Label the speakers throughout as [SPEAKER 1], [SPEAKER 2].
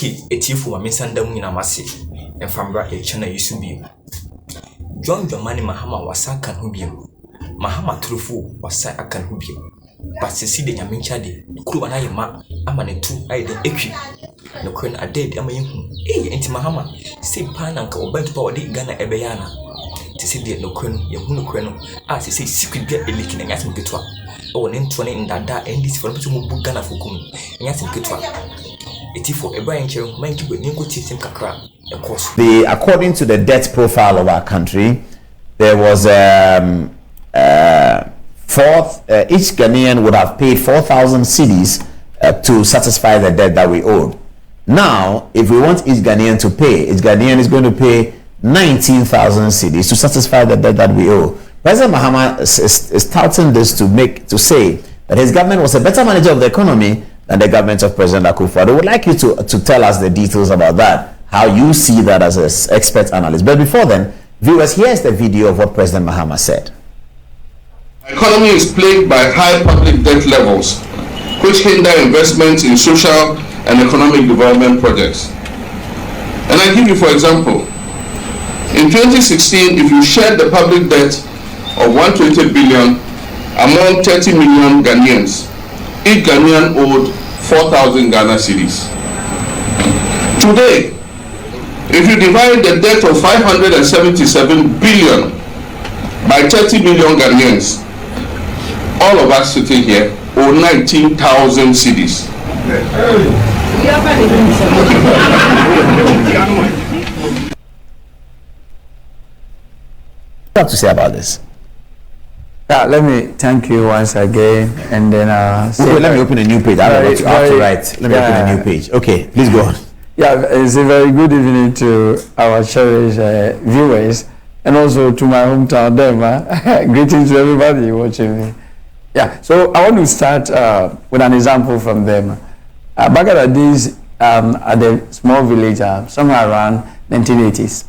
[SPEAKER 1] Okay, a chief for my son down in a massive and from Bracket China used to be. John Jomani Mahama was a can who be. Mahama Trufu was a can who be. But see the Yamin Chadi, Kru and I am a man two I the equi. No queen a dead Amayin. Eh, Auntie Mahama, say pan and go back to power Ghana Ebayana. To see the no queen, Yamuno Queno, as he says, secret get a leaking and ask me to. Oh, name 20 in that and this for people who Ghanafo and ask me to.
[SPEAKER 2] According to the debt profile of our country, there was each Ghanaian would have paid 4,000 cedis to satisfy the debt that we owed. Now, if we want each Ghanaian to pay, each Ghanaian is going to pay 19,000 cedis to satisfy the debt that we owe. President Mahama is touting this to say that his government was a better manager of the economy than the government of President Akufo-Addo. I would like you to tell us the details about that, how you see that as an expert analyst. But before then, viewers, here's the video of what President Mahama said.
[SPEAKER 3] The economy is plagued by high public debt levels, which hinder investments in social and economic development projects. And I give you, for example, in 2016, if you shared the public debt of 120 billion among 30 million Ghanaians, each Ghanaian owed 4,000 Ghana cedis. Today, if you divide the debt of 577 billion by 30 million Ghanaians, all of us sitting here owe 19,000 cedis.
[SPEAKER 2] What do you have to say about this?
[SPEAKER 4] Let me thank you once again, and then
[SPEAKER 2] let me open a new page. I have to write. Let me open a new page. Okay, please go on.
[SPEAKER 4] Yeah, it's a very good evening to our cherished viewers, and also to my hometown them. Greetings to everybody watching me. Yeah, so I want to start with an example from them. Back at the days at the small village, somewhere around 1980s,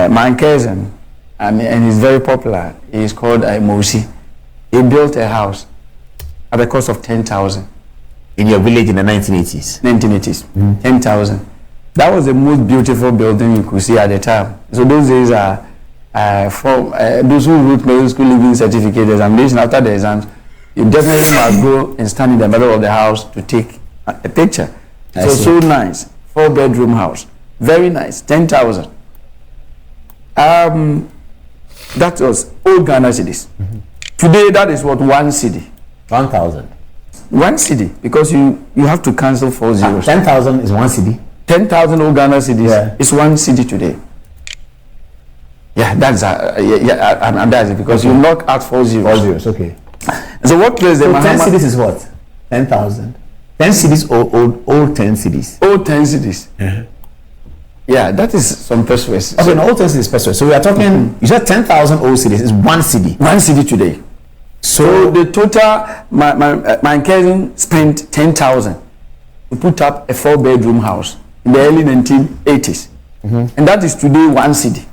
[SPEAKER 4] my cousin, and he's very popular. He's called Mosi. He built a house at the cost of 10,000
[SPEAKER 2] in your village in the 1980s.
[SPEAKER 4] 1980s, 10,000. That was the most beautiful building you could see at the time. So those days are for those who wrote middle school living certificate examination. After the exams, you definitely must go and stand in the middle of the house to take a picture. So nice, 4-bedroom house, very nice, 10,000. That was old Ghana cedis. Today, that is what 1 cedi.
[SPEAKER 2] 1,000.
[SPEAKER 4] 1 cedi, because you have to cancel 4 zeros.
[SPEAKER 2] 10,000 is 1 cedi. 10,000
[SPEAKER 4] old Ghana cedis is 1 cedi today. Yeah, that's that's it, because you knock out 4 zeros.
[SPEAKER 2] 4 zeros, okay.
[SPEAKER 4] So what President Mahama...
[SPEAKER 2] 10 cedis is what? 10,000. 10 cedis old 10 cedis.
[SPEAKER 4] Old 10 cedis. Yeah, that is some persuasive.
[SPEAKER 2] Okay, no, old 10 cedis persuasive. So we are talking, you said 10,000 old cedis is 1 cedi.
[SPEAKER 4] 1 cedi today. So the total, my cousin spent 10,000 to put up a 4-bedroom house in the early 1980s. And that is today 1 cedi.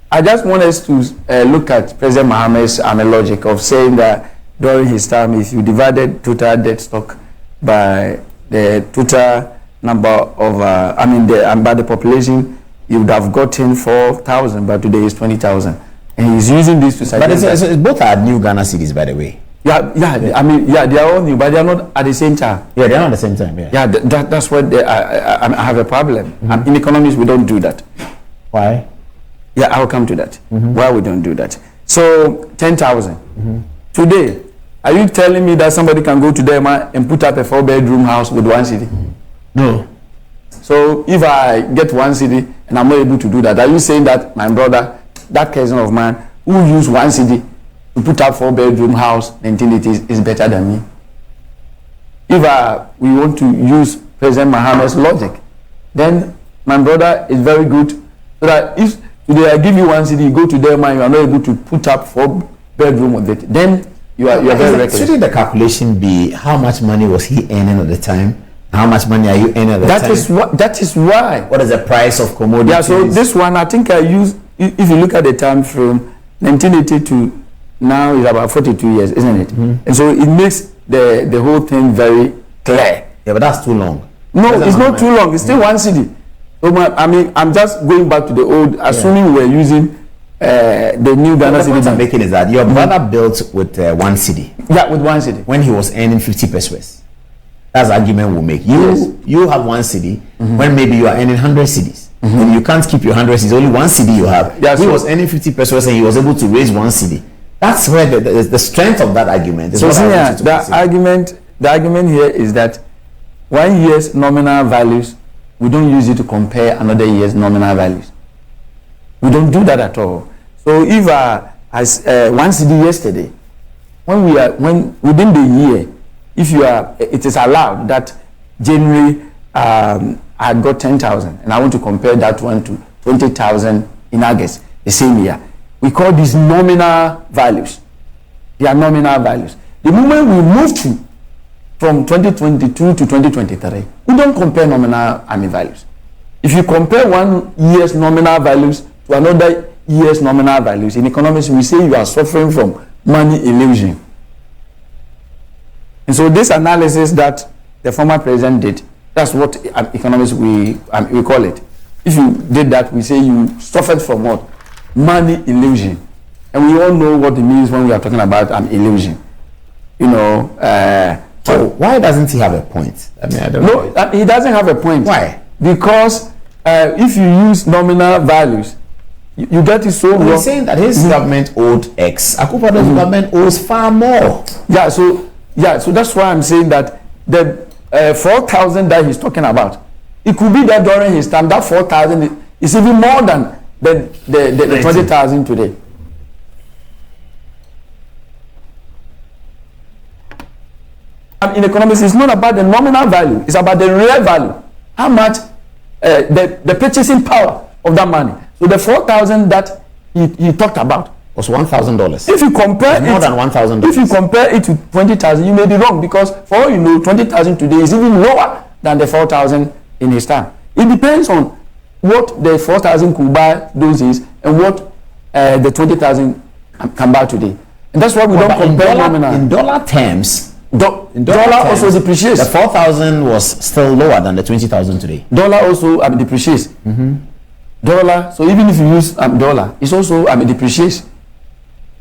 [SPEAKER 4] I just want us to look at President Mahama's logic of saying that during his time, if you divided total debt stock by the total number of, by the population, you would have gotten 4,000, but today is 20,000. And he's using this to
[SPEAKER 2] suggest. But it's both are new Ghana cedis, by the way.
[SPEAKER 4] Yeah, they are all new, but they are not at the same time.
[SPEAKER 2] Yeah, they are not at the same time.
[SPEAKER 4] Yeah, that's what I have a problem. In economics, we don't do that.
[SPEAKER 2] Why?
[SPEAKER 4] Yeah, I'll come to that. Why we don't do that? So 10,000. Today, are you telling me that somebody can go to them and put up a 4-bedroom house with 1 cedi?
[SPEAKER 2] No.
[SPEAKER 4] So if I get 1 cedi and I'm not able to do that, are you saying that my brother, that cousin of mine, who used 1 cedi to put up 4-bedroom house in 1980s is better than me? If we want to use President Mahama's logic, then my brother is very good. So that if today I give you 1 cedi, you go to them and you are not able to put up 4-bedroom with it, then you are very reckless.
[SPEAKER 2] Shouldn't the calculation be how much money was he earning at the time? How much money are you earning at the time?
[SPEAKER 4] That is why.
[SPEAKER 2] What is the price of commodities?
[SPEAKER 4] Yeah, so this one, I think I use, if you look at the time from 1980 to now, is about 42 years, isn't it? And so it makes the whole thing very clear.
[SPEAKER 2] Yeah, but that's too long.
[SPEAKER 4] No, it's not too long. It's still 1 cedi. So I mean, I'm just going back to the old, assuming we're using the new Ghana cedi.
[SPEAKER 2] The point I'm making is that your brother built with 1 cedi.
[SPEAKER 4] Yeah, with 1 cedi.
[SPEAKER 2] When he was earning 50 pesos. That's the argument we'll make. You have 1 cedi when maybe you are earning 100 cedis. And you can't keep your 100 cedis, only 1 cedi you have.
[SPEAKER 4] Yeah,
[SPEAKER 2] he was earning 50 pesos and he was able to raise 1 cedi. That's where the strength of that argument is.
[SPEAKER 4] So the argument here is that 1 year's nominal values, we don't use it to compare another year's nominal values. We don't do that at all. So if as 1 cedi yesterday, when within the year, if you are, it is allowed that January I got 10,000 and I want to compare that one to 20,000 in August the same year. We call these nominal values. They are nominal values. The moment we move from 2022 to 2023, we don't compare nominal values. If you compare 1 year's nominal values to another year's nominal values, in economics we say you are suffering from money illusion. And so this analysis that the former president did, that's what economists we call it. If you did that, we say you suffered from what? Money illusion. And we all know what it means when we are talking about illusion. You know.
[SPEAKER 2] So why doesn't he have a point? I mean, I don't know.
[SPEAKER 4] No, he doesn't have a point.
[SPEAKER 2] Why?
[SPEAKER 4] Because if you use nominal values, you get it so wrong.
[SPEAKER 2] He's saying that his government owed X. Akupado's government owes far more.
[SPEAKER 4] Yeah, so that's why I'm saying that the 4,000 that he's talking about, it could be that during his time, that 4,000 is even more than the 20,000 today. In economics, it's not about the nominal value, it's about the real value. How much the purchasing power of that money. So the 4,000 that he talked about
[SPEAKER 2] was $1,000.
[SPEAKER 4] If you compare
[SPEAKER 2] more than $1,000.
[SPEAKER 4] If you compare it to 20,000, you may be wrong, because for all you know, 20,000 today is even lower than the 4,000 in his time. It depends on what the 4,000 could buy those days and what the 20,000 can buy today. And that's why we don't compare nominal.
[SPEAKER 2] In dollar terms,
[SPEAKER 4] dollar also depreciates.
[SPEAKER 2] The 4,000 was still lower than the 20,000 today.
[SPEAKER 4] Dollar also depreciates. Dollar, so even if you use dollar, it's also depreciates.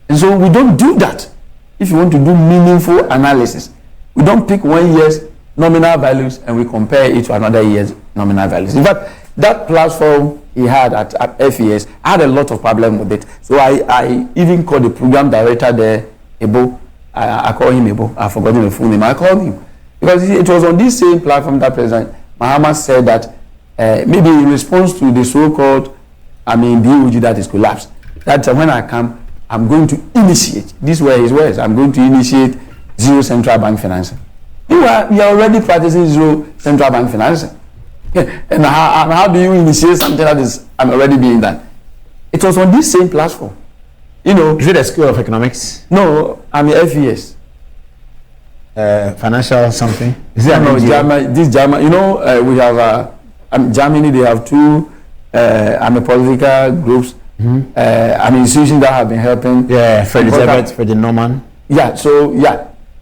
[SPEAKER 4] And so we don't do that. If you want to do meaningful analysis, we don't pick 1 year's nominal values and we compare it to another year's nominal values. In fact, that platform he had at FES, I had a lot of problem with it. So I even called the program director there, Ebo. I call him Ebo. I've forgotten the full name. I called him because it was on this same platform that President Mahama said that maybe in response to the so-called BOG that is collapsed, that when I come, I'm going to initiate, these were his words, I'm going to initiate zero central bank financing. We are already practicing zero central bank financing. And how do you initiate something that is already being done? It was on this same platform. You know.
[SPEAKER 2] Is it a school of economics?
[SPEAKER 4] No, FES.
[SPEAKER 2] Financial something?
[SPEAKER 4] Is it German? You know, we have Germany. They have two political groups. Institutions that have been helping.
[SPEAKER 2] Yeah, Freddie Norman.
[SPEAKER 4] Yeah, so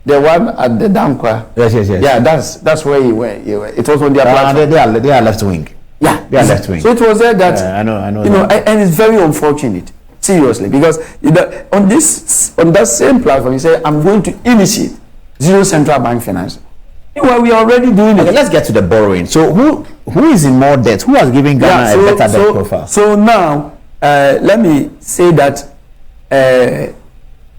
[SPEAKER 4] the one at the Dankwa.
[SPEAKER 2] Yes.
[SPEAKER 4] Yeah, that's where he went. It was on their platform.
[SPEAKER 2] They are left wing.
[SPEAKER 4] Yeah,
[SPEAKER 2] they are left wing.
[SPEAKER 4] So it was there that
[SPEAKER 2] I know.
[SPEAKER 4] You know, and it's very unfortunate, seriously, because on that same platform, he said, "I'm going to initiate zero central bank finance." Well, we are already doing it.
[SPEAKER 2] Let's get to the borrowing. So who is in more debt? Who has given Ghana a better debt profile?
[SPEAKER 4] So now, let me say that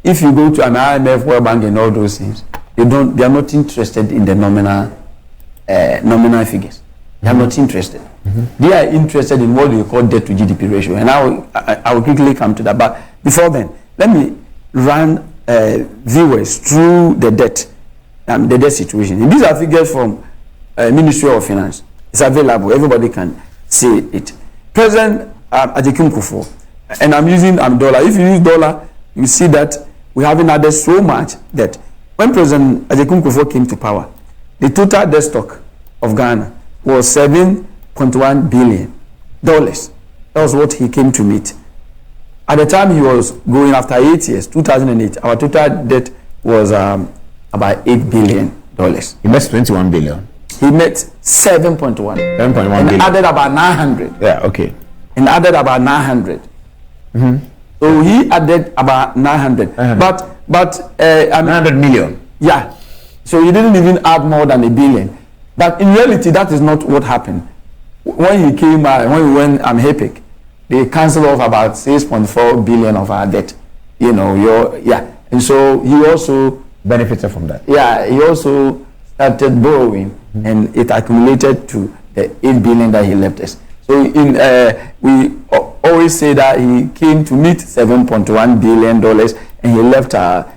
[SPEAKER 4] if you go to an IMF, World Bank, and all those things, they are not interested in the nominal figures. They are not interested. They are interested in what we call debt to GDP ratio, and I will quickly come to that. But before then, let me run viewers through the debt situation. And these are figures from Ministry of Finance. It's available. Everybody can see it. President Adekum Kufo, and I'm using dollar. If you use dollar, you see that we haven't added so much that when President Adekum Kufo came to power, the total debt stock of Ghana was $7.1 billion. That was what he came to meet. At the time he was going, after 8 years, 2008, our total debt was about $8 billion.
[SPEAKER 2] He met 21 billion.
[SPEAKER 4] He met 7.1.
[SPEAKER 2] 7.1
[SPEAKER 4] and
[SPEAKER 2] billion.
[SPEAKER 4] added about 900.
[SPEAKER 2] Yeah, okay.
[SPEAKER 4] And added about 900. So he added about 900. But
[SPEAKER 2] 900 million.
[SPEAKER 4] yeah. So he didn't even add more than $1 billion. But in reality, that is not what happened. When he came, when we went HEPIC, they canceled off about 6.4 billion of our debt. You know, and so he also
[SPEAKER 2] benefited from that.
[SPEAKER 4] Yeah, he also started borrowing, and it accumulated to the 8 billion that he left us. So we always say that he came to meet $7.1 billion, and he left around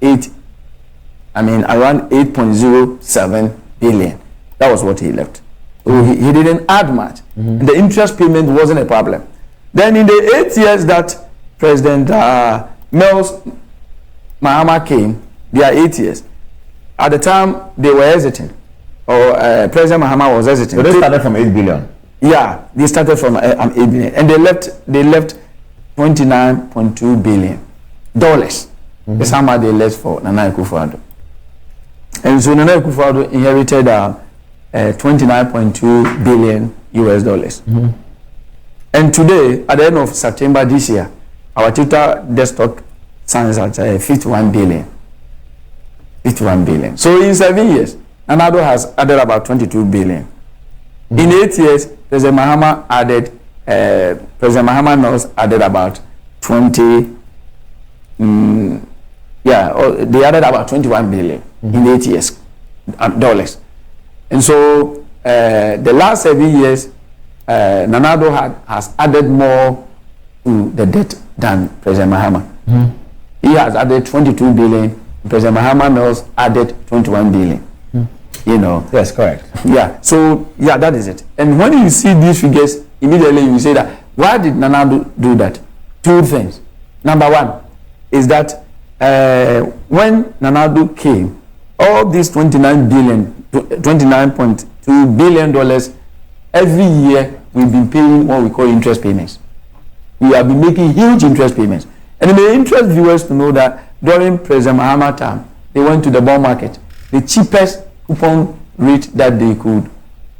[SPEAKER 4] 8.07 billion. That was what he left. So he didn't add much. And the interest payment wasn't a problem. Then in the 8 years that President Mahama came, they are 8 years. At the time, they were hesitant, or President Mahama was hesitant.
[SPEAKER 2] So they started from 8 billion.
[SPEAKER 4] Yeah, they started from 8 billion, and they left $29.2 billion. That's how much they left for Nana Akufo-Addo. And so Nana Akufo-Addo inherited $29.2 billion US. And today, at the end of September this year, our total debt stock stands at 51 billion. 51 billion. So in 7 years, Nana Addo has added about 22 billion. In 8 years, President Mahama added about 20. They added about 21 billion in 8 years dollars. And so the last 7 years, Nana Addo has added more to the debt than President Mahama. He has added 22 billion. President Mahama Mills added 21 billion. You know.
[SPEAKER 2] Yes, correct.
[SPEAKER 4] Yeah. So yeah, that is it. And when you see these figures, immediately you say that why did Nana Addo do that? Two things. Number one is that when Nana Addo came, all these $29.2 billion every year we've been paying what we call interest payments. We have been making huge interest payments. And it may interest viewers to know that during President Mahama time, they went to the bond market. The cheapest coupon rate that they could,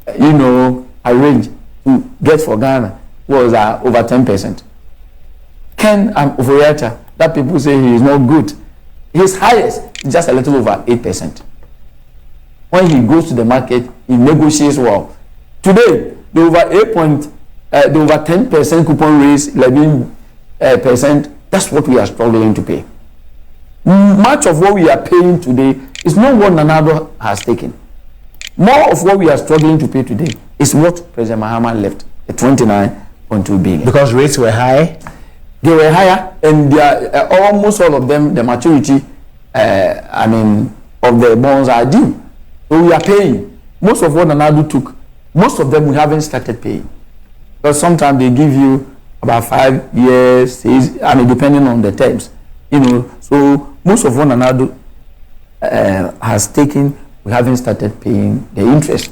[SPEAKER 4] arrange to get for Ghana was over 10%. Ken Oforiatta, that people say he is not good, his highest is just a little over 8%. When he goes to the market, he negotiates well. Today, the over 10% coupon raise, 11%, that's what we are struggling to pay. Much of what we are paying today is not what Nana Addo has taken. More of what we are struggling to pay today is what President Mahama left, the 29.2 billion.
[SPEAKER 2] Because rates were high?
[SPEAKER 4] They were higher, and they are, almost all of them, the maturity, of the bonds are due. So we are paying. Most of what Nana Addo took, most of them we haven't started paying. Because sometimes they give you about 5 years, depending on the terms. So most of what Nana Addo has taken, we haven't started paying the interest.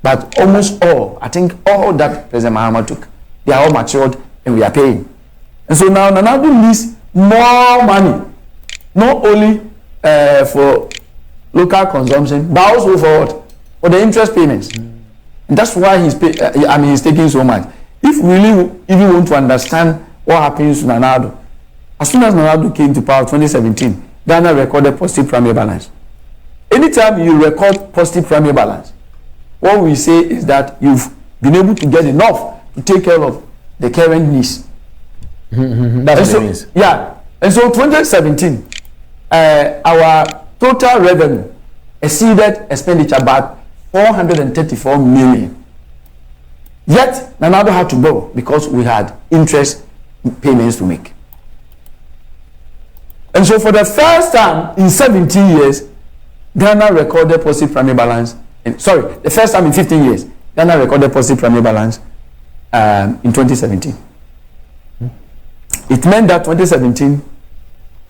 [SPEAKER 4] But almost all, I think all that President Mahama took, they are all matured and we are paying. And so now Nana Addo needs more money, not only for local consumption, but also for what? For the interest payments. And that's why he's taking so much. If we really even want to understand what happens to Nana Addo, as soon as Nana Addo came to power 2017, Ghana recorded positive primary balance. Anytime you record positive primary balance, what we say is that you've been able to get enough to take care of the current needs.
[SPEAKER 2] That's what it means.
[SPEAKER 4] Yeah. And so 2017, our total revenue exceeded expenditure by 434 million. Yet, Nana Addo had to borrow because we had interest payments to make. And so for the first time in 17 years, Ghana recorded positive primary balance. The first time in 15 years, Ghana recorded positive primary balance in 2017. It meant that 2017,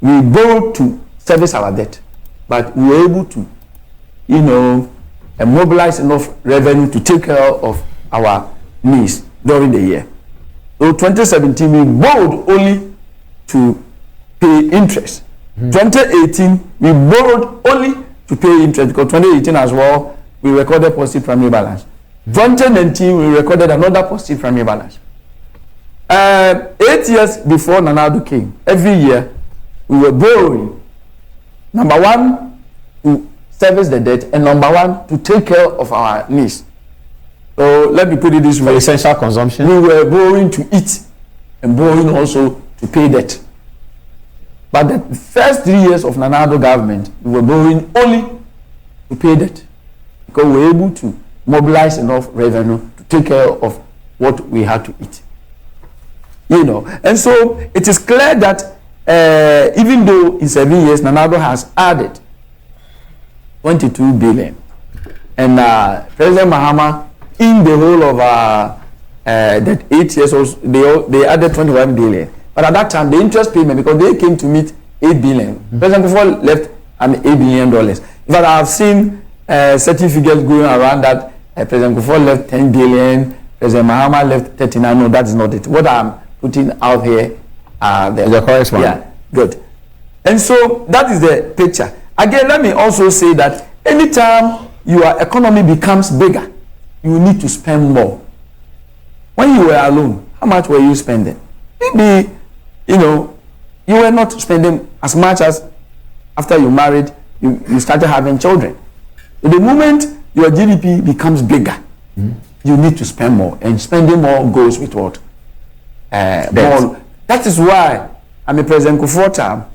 [SPEAKER 4] we borrowed to service our debt, but we were able to, mobilize enough revenue to take care of our needs during the year. So 2017, we borrowed only to pay interest. 2018, we borrowed only to pay interest because 2018 as well, we recorded positive primary balance. 2019, we recorded another positive primary balance. 8 years before Nana Addo came, every year we were borrowing. Number one, to service the debt, and number one, to take care of our needs. So let me put it this way:
[SPEAKER 2] essential consumption.
[SPEAKER 4] We were borrowing to eat and borrowing also to pay debt. But the first 3 years of Nana Addo government, we were borrowing only to pay debt, because we were able to mobilize enough revenue to take care of what we had to eat. You know, and so it is clear that even though in 7 years Nana Addo has added 22 billion, and President Mahama in the whole of that 8 years also, they added 21 billion. But at that time, the interest payment, because they came to meet 8 billion, President Kufuor left $8 billion. In fact, I have seen certain figures going around that President Kufuor left 10 billion, President Mahama left 39. No, that is not it. What I'm putting out here the
[SPEAKER 2] correct one.
[SPEAKER 4] Yeah, good. And so that is the picture. Again, let me also say that anytime your economy becomes bigger, you need to spend more. When you were alone, how much were you spending? Maybe, you know, you were not spending as much as after you married, you started having children. So the moment your GDP becomes bigger, you need to spend more. And spending more goes with what? More. That is why, I mean, President Kufuor time,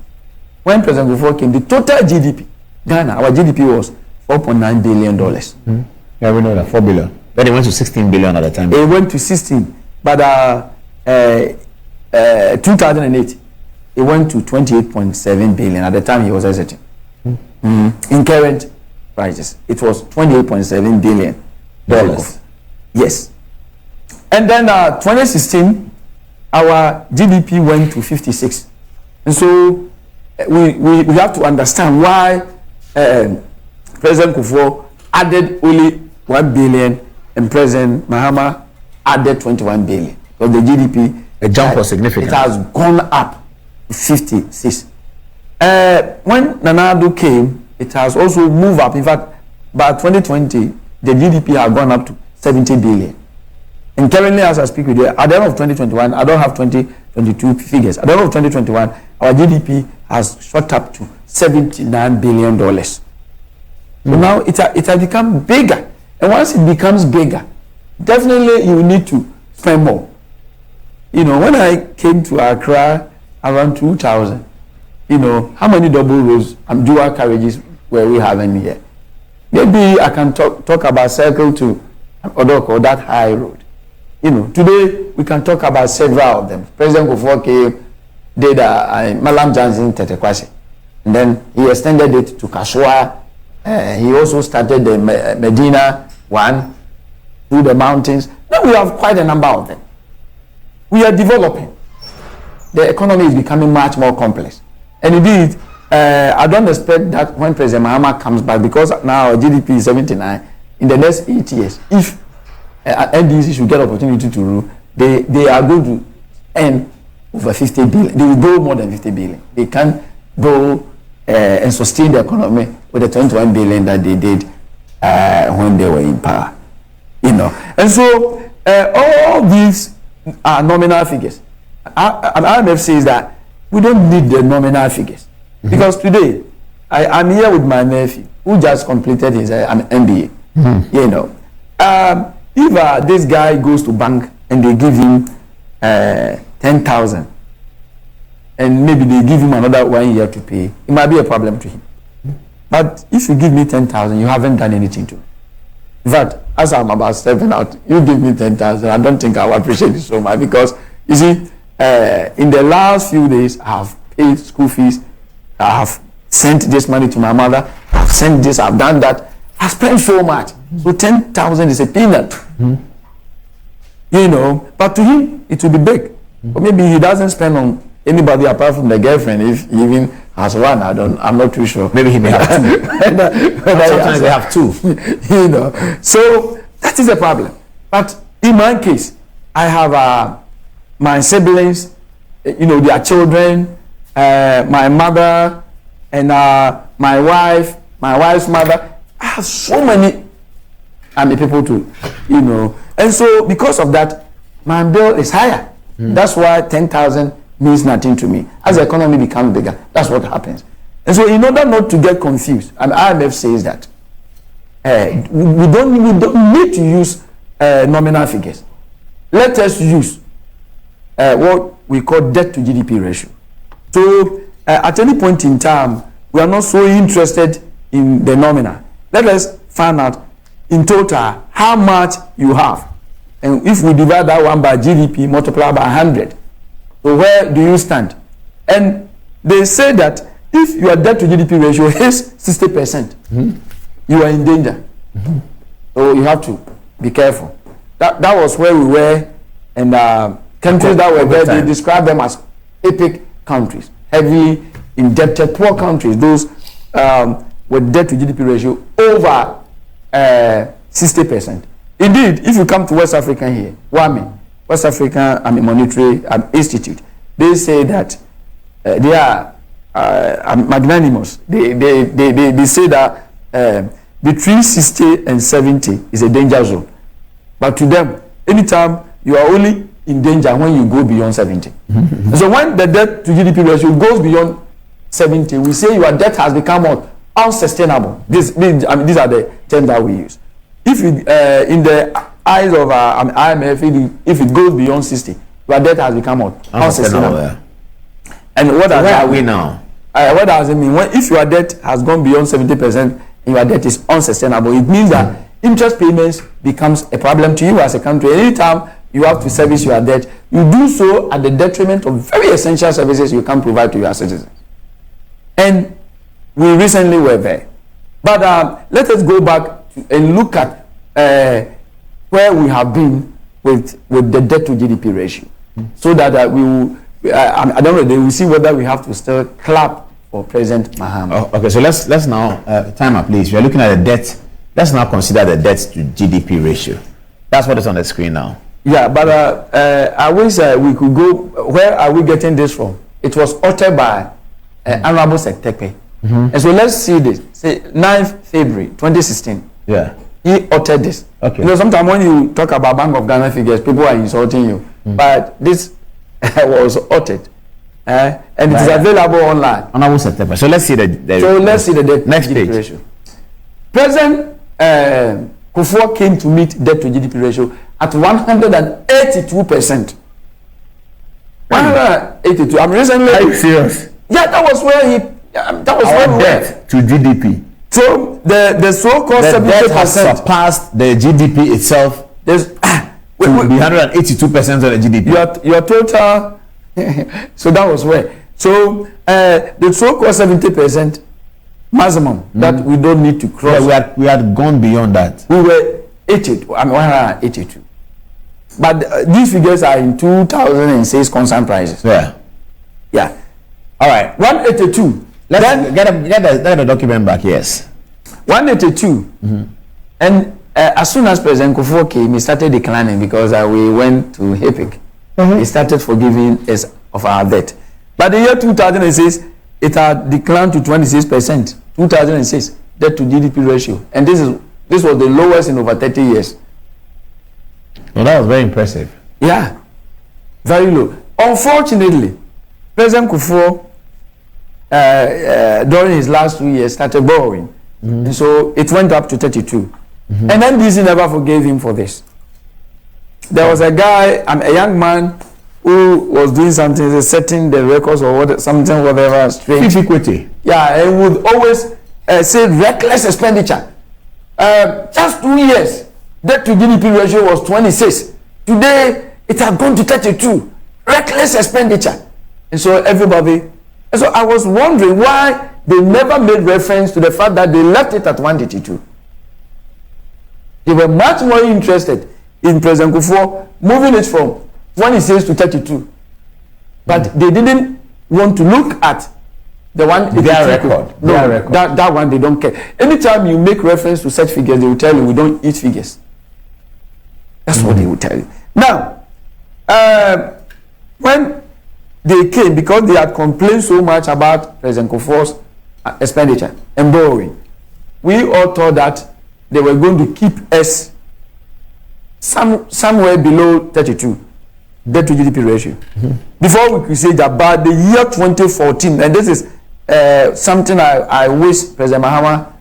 [SPEAKER 4] when President Kufuor came, the total GDP, Ghana, our GDP was $4.9 billion.
[SPEAKER 2] Yeah, we know that, 4 billion. Then it went to 16 billion at the time.
[SPEAKER 4] It went to 16, but 2008, it went to 28.7 billion. At the time he was exiting. In current prices, it was 28.7 billion dollars. Yes. And then 2016, our GDP went to 56. And so we have to understand why President Kufuor added only 1 billion and President Mahama added 21 billion. Because the GDP,
[SPEAKER 2] a jump was significant.
[SPEAKER 4] It has gone up to 56. When Nana Addo came, it has also moved up. In fact, by 2020, the GDP has gone up to 70 billion. And currently, as I speak with you, at the end of 2021, I don't have 2022 figures. At the end of 2021, our GDP has shot up to $79 billion. So now it has become bigger. And once it becomes bigger, definitely you need to spend more. You know, when I came to Accra around 2000, you know, how many double roads and dual carriages were we having here? Maybe I can talk about Circle to Odoko, that high road. You know, today we can talk about several of them. President Kufuor came, did Malam Johnson Tetekwase, and then he extended it to Kasua. He also started the Medina one through the mountains. Now we have quite a number of them. We are developing. The economy is becoming much more complex. And indeed, I don't expect that when President Mahama comes back, because now our GDP is 79, in the next 8 years, if NDC should get opportunity to rule, they are going to earn over 50 billion. They will borrow more than 50 billion. They can borrow and sustain the economy with the 21 billion that they did when they were in power. You know, and so all these are nominal figures. And IMF says that we don't need the nominal figures, because today I'm here with my nephew who just completed his MBA. You know, if this guy goes to bank and they give him 10,000, and maybe they give him another 1 year to pay, it might be a problem to him. But if you give me 10,000, you haven't done anything to me. In fact, as I'm about stepping out, you give me 10,000, I don't think I will appreciate it so much, because you see, in the last few days, I have paid school fees, I have sent this money to my mother, I've sent this, I've done that, I spent so much. So 10,000 is a peanut. You know, but to him, it will be big. But maybe he doesn't spend on anybody apart from the girlfriend, if he even has one. I'm not too sure.
[SPEAKER 2] Maybe he may have two. Sometimes they have two.
[SPEAKER 4] You know, so that is a problem. But in my case, I have my siblings, you know, their children, my mother, and my wife's mother. I have so many people to, and so because of that, my bill is higher. That's why 10,000 means nothing to me. As the economy becomes bigger, that's what happens. And so in order not to get confused, and IMF says that we don't need to use nominal figures. Let us use what we call debt to GDP ratio. So at any point in time, we are not so interested in the nominal. Let us find out in total how much you have. And if we divide that one by GDP, multiply by 100. So where do you stand? And they say that if your debt to GDP ratio is 60%, you are in danger. So you have to be careful. That was where we were, and countries that were there, they describe them as epic countries, heavily indebted, poor countries, those with debt to GDP ratio over 60%. Indeed, if you come to West Africa here, WAMI, West African Monetary Institute, they say that they are magnanimous. They say that between 60 and 70 is a danger zone. But to them, anytime you are only in danger when you go beyond 70. So when the debt to GDP ratio goes beyond 70, we say your debt has become unsustainable. These are the terms that we use. If you, in the eyes of IMF, if it goes beyond 60, your debt has become unsustainable. Yeah. And where are we now? What does it mean? If your debt has gone beyond 70% and your debt is unsustainable, it means that interest payments becomes a problem to you as a country. Anytime you have to service your debt, you do so at the detriment of very essential services you can provide to your citizens. And we recently were there. But let us go back and look at where we have been with the debt to GDP ratio, so that we will, I don't know, they will see whether we have to still clap for President Mahama.
[SPEAKER 2] Okay, so let's now time up, please. We are looking at the debt. Let's now consider the debt to GDP ratio. That's what is on the screen now.
[SPEAKER 4] Yeah, but I wish we could go. Where are we getting this from? It was uttered by Honorable Sektepe. And so let's see this. Say 9th February 2016.
[SPEAKER 2] Yeah.
[SPEAKER 4] He uttered this.
[SPEAKER 2] Okay.
[SPEAKER 4] Sometimes when you talk about Bank of Ghana figures, people are insulting you. But this was uttered. And it is available online.
[SPEAKER 2] Honorable Sektepe. So let's see the
[SPEAKER 4] debt
[SPEAKER 2] next
[SPEAKER 4] GDP
[SPEAKER 2] page.
[SPEAKER 4] Ratio. President Kufuor came to meet debt to GDP ratio at 182%. 182. I'm recently.
[SPEAKER 2] Are you serious?
[SPEAKER 4] Yeah, that was where he. That was
[SPEAKER 2] Our
[SPEAKER 4] where
[SPEAKER 2] debt to GDP.
[SPEAKER 4] So the so-called 70%
[SPEAKER 2] has surpassed the GDP itself. There's to be 182% of the GDP.
[SPEAKER 4] Your total. So that was where. So the so-called 70% maximum that we don't need to cross.
[SPEAKER 2] Yeah, we had gone beyond that.
[SPEAKER 4] We were 82. 182. But these figures are in 2006 constant prices.
[SPEAKER 2] Yeah.
[SPEAKER 4] Yeah.
[SPEAKER 2] All right.
[SPEAKER 4] 182.
[SPEAKER 2] Let's get the document back. Yes.
[SPEAKER 4] 182. And as soon as President Kufuor came, he started declining because we went to HIPIC. He started forgiving us of our debt. But the year 2006, it had declined to 26%. 2006 debt to GDP ratio, and this was the lowest in over 30 years.
[SPEAKER 2] Well, that was very impressive.
[SPEAKER 4] Yeah, very low. Unfortunately, President Kufuor, during his last 2 years, started borrowing, and so it went up to 32. And NDC never forgave him for this. There was a guy, a young man, who was doing something, setting the records or whatever strange.
[SPEAKER 2] Equity.
[SPEAKER 4] Yeah, and would always say reckless expenditure. Just 2 years, debt to GDP ratio was 26. Today, it has gone to 32. Reckless expenditure. And so and so I was wondering why they never made reference to the fact that they left it at 182. They were much more interested in President Kufuor moving it from 26 to 32. But they didn't want to look at the one.
[SPEAKER 2] Their record.
[SPEAKER 4] No, their record. That one they don't care. Anytime you make reference to such figures, they will tell you we don't eat figures. That's what they will tell you. Now, when they came, because they had complained so much about President Kufuor's expenditure and borrowing, we all thought that they were going to keep us somewhere below 32 debt to GDP ratio. Before we could say that, about the year 2014, and this is something I wish President Mahama,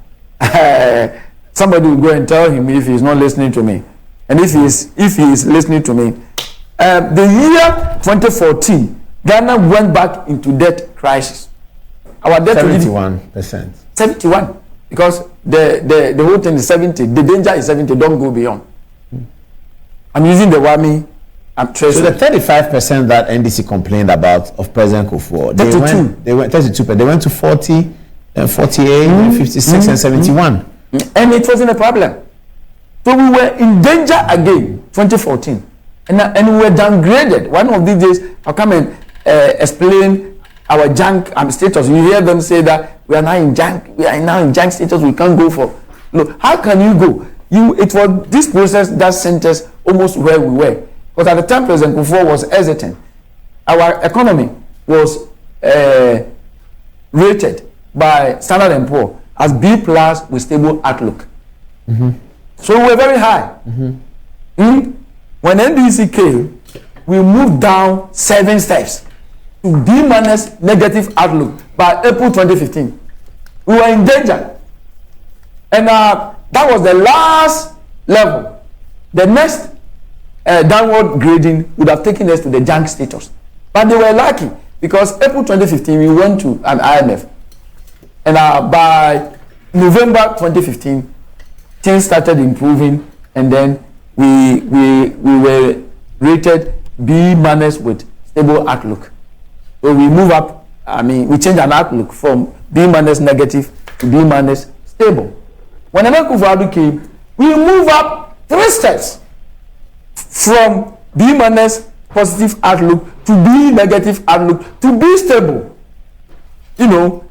[SPEAKER 4] somebody will go and tell him if he's not listening to me. And if he is listening to me, the year 2014, Ghana went back into debt crisis. Our debt
[SPEAKER 2] 71%.
[SPEAKER 4] 71, because the whole thing is 70. The danger is 70. Don't go beyond. I'm using the WAMI.
[SPEAKER 2] So the 35% that NDC complained about of President Kufuor, they went 32, but they went to 40, and 48, and 56, and 71.
[SPEAKER 4] And it wasn't a problem. So we were in danger again, 2014, and we were downgraded. One of these days, I'll come and explain our junk status. You hear them say that we are now in junk. We are now in junk status. We can't go for. Look, how can you go? It was this process that sent us almost where we were. Because at the time President Kufuor was hesitant, our economy was rated by Standard & Poor as B+ with stable outlook. So we were very high. When NDC came, we moved down 7 steps to B- negative outlook by April 2015. We were in danger. And that was the last level. The next downward grading would have taken us to the junk status. But they were lucky because April 2015 we went to an IMF. And by November 2015, things started improving, and then we were rated B- with stable outlook. So we move up, we change an outlook from B- negative to B- stable. When Kufuor came, we move up 3 steps from B- positive outlook to B- negative outlook to B stable. So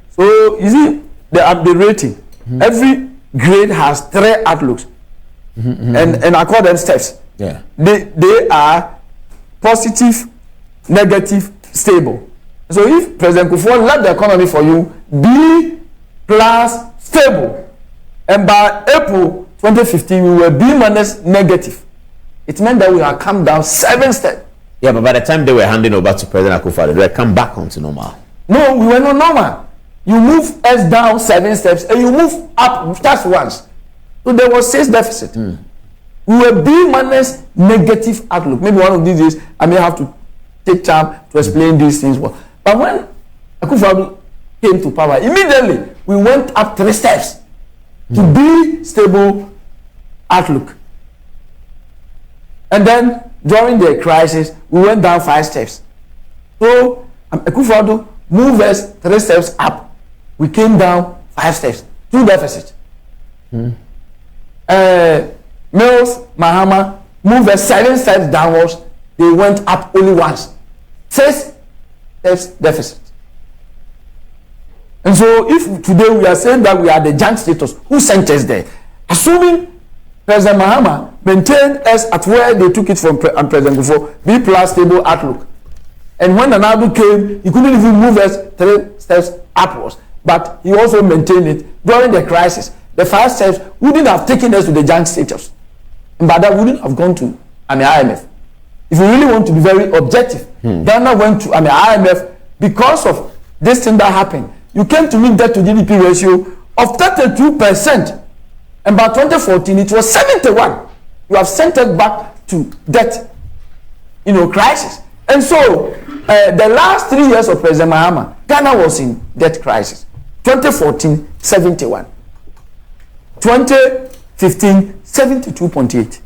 [SPEAKER 4] you see the rating. Every grade has 3 outlooks, and I call them steps.
[SPEAKER 2] Yeah,
[SPEAKER 4] they are positive, negative, stable. So if President Kufuor led the economy for you, B+ stable, and by April 2015 we were B- negative. It meant that we had come down 7 steps.
[SPEAKER 2] Yeah, but by the time they were handing over to President Kufuor, they had come back onto normal.
[SPEAKER 4] No, we were not normal. You move us down 7 steps and you move up just once. So there was 6 deficit. We were B- negative outlook. Maybe one of these days I may have to take time to explain these things. But when Kufuor came to power, immediately we went up 3 steps to B stable outlook. And then during the crisis, we went down 5 steps. So Kufuor moved us 3 steps up. We came down 5 steps, 2 deficits. Mills, Mahama moved us 7 steps downwards. They went up only once. 6 steps deficit. And so if today we are saying that we are the junk status, who sent us there? Assuming President Mahama maintained us at where they took it from President Ghanafo, B+ stable outlook. And when Nana came, he couldn't even move us 3 steps upwards. But he also maintained it during the crisis. The 5 steps wouldn't have taken us to the junk status. But that wouldn't have gone to IMF. If you really want to be very objective, Ghana went to IMF because of this thing that happened. You came to meet debt to GDP ratio of 32%. And by 2014, it was 71. You have sent it back to debt, crisis. And so, the last 3 years of President Mahama, Ghana was in debt crisis. 2014, 71. 2015, 72.8.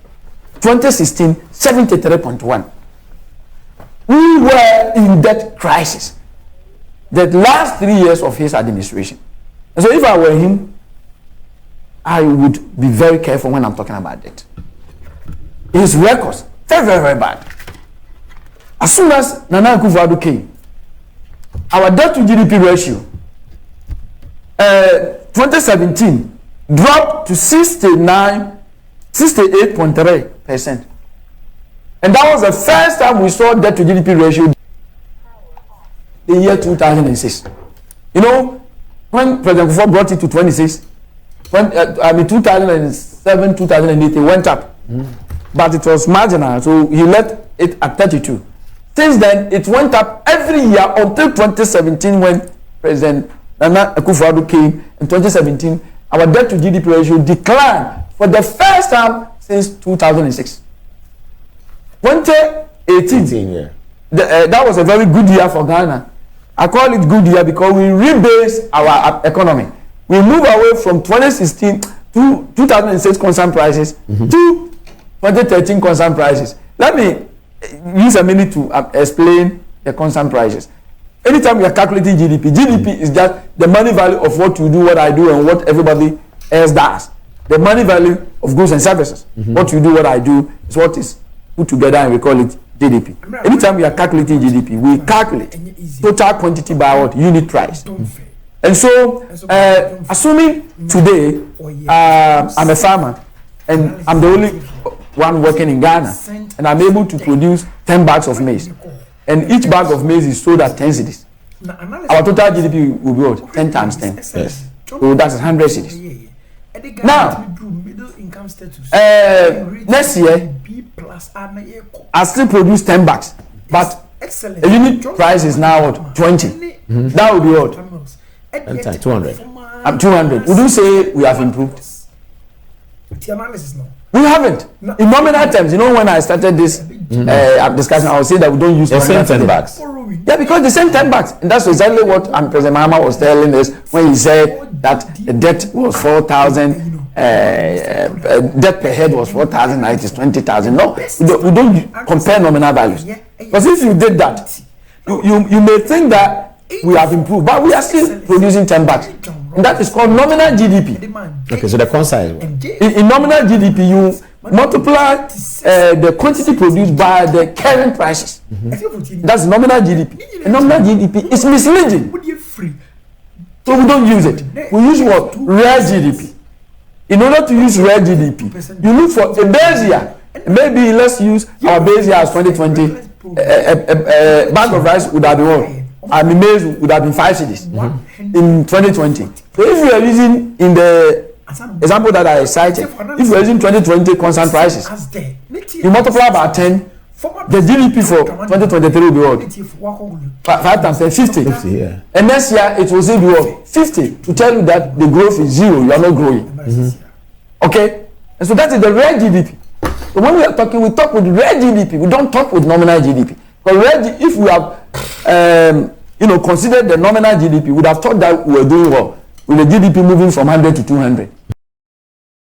[SPEAKER 4] 2016, 73.1. We were in debt crisis the last 3 years of his administration. And so if I were him, I would be very careful when I'm talking about debt. His records, very, very, very bad. As soon as Nana Akufo-Addo came, our debt to GDP ratio, 2017, dropped to 68.3%. And that was the first time we saw debt to GDP ratio the year 2006. When President Kufuor brought it to 26, 2006, 2007, 2008, it went up. But it was marginal, so he left it at 32. Since then, it went up every year until 2017 when President Nana Akufo-Addo came in 2017. Our debt to GDP ratio declined for the first time since 2006. 2018, that was a very good year for Ghana. I call it good year because we rebase our economy. We move away from 2016 to 2006 concern prices to 2013 concern prices. Let me use a minute to explain the concern prices. Anytime we are calculating GDP is just the money value of what you do, what I do, and what everybody else does. The money value of goods and services. What you do, what I do, is what is put together, and we call it GDP. Anytime we are calculating GDP, we calculate total quantity by what? Unit price. And so, assuming today I'm a farmer and I'm the only one working in Ghana, and I'm able to produce 10 bags of maize, and each bag of maize is sold at 10 cedis. Our total GDP will be what? 10 times 10. Yes. So that's 100 cedis. Now, next year, I still produce 10 bags, but a unit price is now what? 20. That will be what?
[SPEAKER 2] 200.
[SPEAKER 4] 200. Would you say we have improved? We haven't. In nominal terms, you know, when I started this discussion, I would say that we don't use
[SPEAKER 2] the same 10 bags.
[SPEAKER 4] Yeah, because the same 10 bags. And that's exactly what President Mahama was telling us when he said that the debt was 4,000, debt per head was 4,000, now it is 20,000. No, we don't compare nominal values. Because if you did that, you may think that we have improved, but we are still producing 10 bags. And that is called nominal GDP.
[SPEAKER 2] Okay, so the concern
[SPEAKER 4] in nominal GDP, you multiply the quantity produced by the current prices. That's nominal GDP. And nominal GDP is misleading. So we don't use it. We use what? Real GDP. In order to use real GDP, you look for a base year. Maybe let's use our base year as 2020. A bag of rice would have been what? I mean, maize would have been 5 cedis in 2020. So if we are using in the example that I cited, if we are using 2020 constant prices, you multiply by 10, the GDP for 2023 will be what? 5 times 10, 50.
[SPEAKER 2] 50, yeah.
[SPEAKER 4] And next year it will still be what? 50, to tell you that the growth is 0, you are not growing. Okay? And so that is the real GDP. So when we are talking, we talk with real GDP, we don't talk with nominal GDP. Because if we have considered the nominal GDP, we would have thought that we were doing well with the GDP moving from 100 to 200.